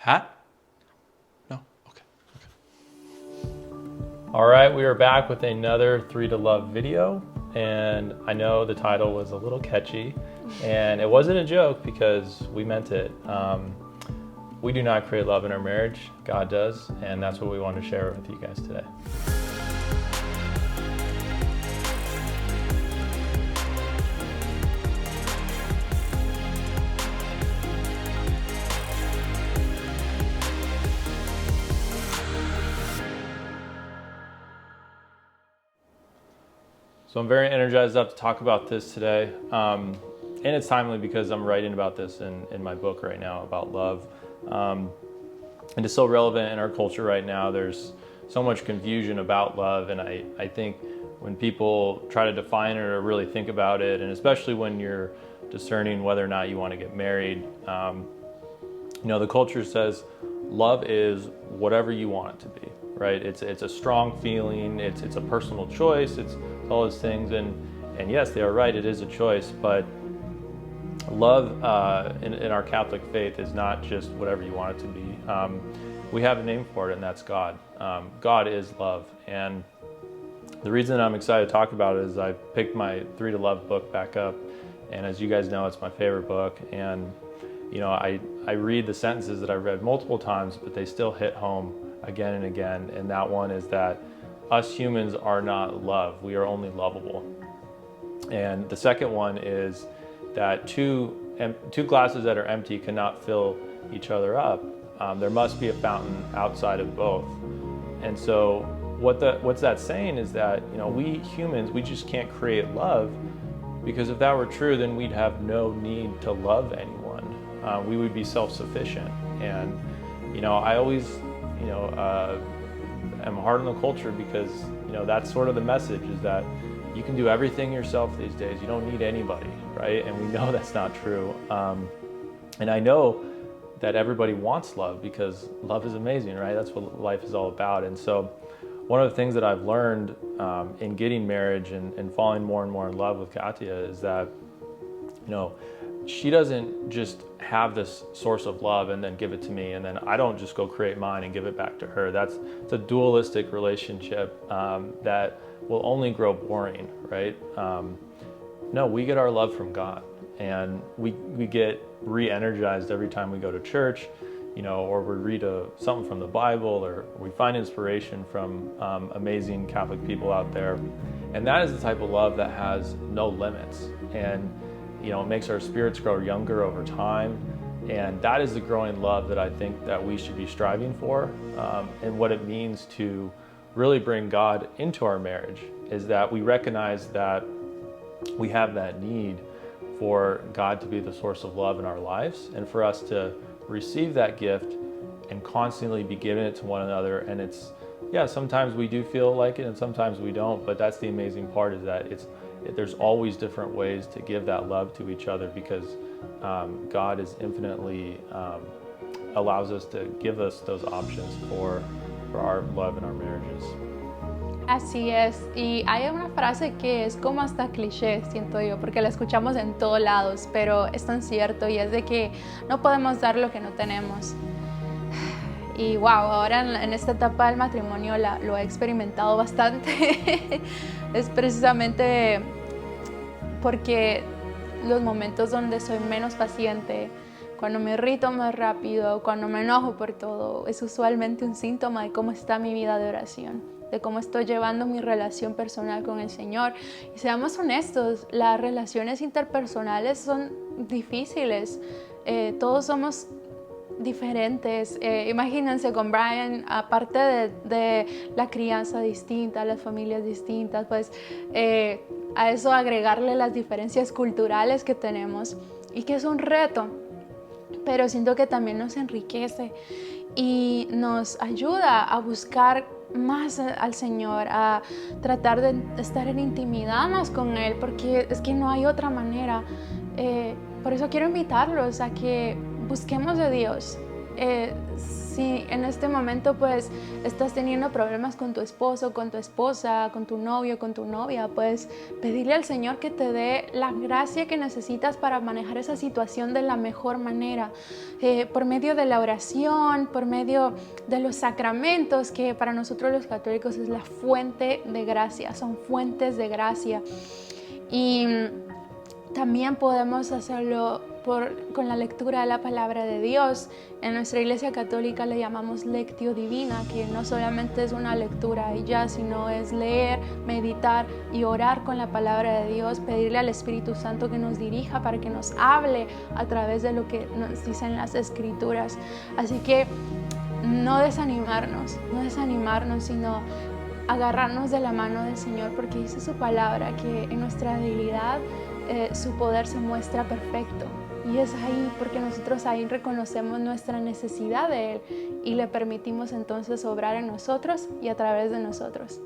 Hat? No? Okay. All right, we are back with another 3 to Love video. And I know the title was a little catchy. And it wasn't a joke because we meant it. We do not create love in our marriage. God does. And that's what we want to share with you guys today. So I'm very energized up to talk about this today. And it's timely because I'm writing about this in my book right now about love. And it's so relevant in our culture right now. There's so much confusion about love. And I think when people try to define it or really think about it, and especially when you're discerning whether or not you want to get married, the culture says love is whatever you want it to be, right? It's a strong feeling. It's a personal choice. It's all those things. And yes, they are right. It is a choice, but love in our Catholic faith is not just whatever you want it to be. We have a name for it, and that's God. God is love. And the reason I'm excited to talk about it is I picked my 3 to Love book back up. And as you guys know, it's my favorite book. And, I read the sentences that I've read multiple times, but they still hit home again and again. And that one is that us humans are not love. We are only lovable. And the second one is that two glasses that are empty cannot fill each other up. There must be a fountain outside of both. And so what's that saying is that, we humans, we just can't create love, because if that were true, then we'd have no need to love anyone. We would be self-sufficient. And, I always, am hard on the culture because, that's sort of the message, is that you can do everything yourself these days. You don't need anybody, right? And we know that's not true. And I know that everybody wants love because love is amazing, right? That's what life is all about. And so one of the things that I've learned in getting marriage and falling more and more in love with Katya is that, she doesn't just have this source of love and then give it to me, and then I don't just go create mine and give it back to her. It's a dualistic relationship that will only grow boring, right? No, we get our love from God, and we get re-energized every time we go to church, or we read something from the Bible, or we find inspiration from amazing Catholic people out there. And that is the type of love that has no limits. And it makes our spirits grow younger over time. And that is the growing love that I think that we should be striving for. And what it means to really bring God into our marriage is that we recognize that we have that need for God to be the source of love in our lives, and for us to receive that gift and constantly be giving it to one another. And sometimes we do feel like it and sometimes we don't, but that's the amazing part, is that there's always different ways to give that love to each other, because God is infinitely allows us to give us those options for our love in our marriages. Así es, y hay una frase que es como hasta cliché, siento yo, porque la escuchamos en todos lados, pero es tan cierto, y es de que no podemos dar lo que no tenemos. Y wow, ahora en esta etapa del matrimonio lo he experimentado bastante. Es precisamente porque los momentos donde soy menos paciente, cuando me irrito más rápido, cuando me enojo por todo, es usualmente un síntoma de cómo está mi vida de oración, de cómo estoy llevando mi relación personal con el Señor. Y seamos honestos, las relaciones interpersonales son difíciles. Todos somos diferentes. Imagínense con Brian, aparte de la crianza distinta, las familias distintas, pues a eso agregarle las diferencias culturales que tenemos, y que es un reto, pero siento que también nos enriquece y nos ayuda a buscar más al Señor, a tratar de estar en intimidad más con Él, porque es que no hay otra manera. Por eso quiero invitarlos a que busquemos de Dios, si en este momento pues estás teniendo problemas con tu esposo, con tu esposa, con tu novio, con tu novia, pues pedirle al Señor que te dé la gracia que necesitas para manejar esa situación de la mejor manera, por medio de la oración, por medio de los sacramentos, que para nosotros los católicos es la fuente de gracia, son fuentes de gracia. Y también podemos hacerlo con la lectura de la palabra de Dios. En nuestra iglesia católica le llamamos lectio divina, que no solamente es una lectura y ya, sino es leer, meditar y orar con la palabra de Dios, pedirle al Espíritu Santo que nos dirija para que nos hable a través de lo que nos dicen las Escrituras. Así que no desanimarnos, sino agarrarnos de la mano del Señor, porque dice su palabra que en nuestra debilidad su poder se muestra perfecto. Y es ahí, porque nosotros ahí reconocemos nuestra necesidad de Él y le permitimos entonces obrar en nosotros y a través de nosotros.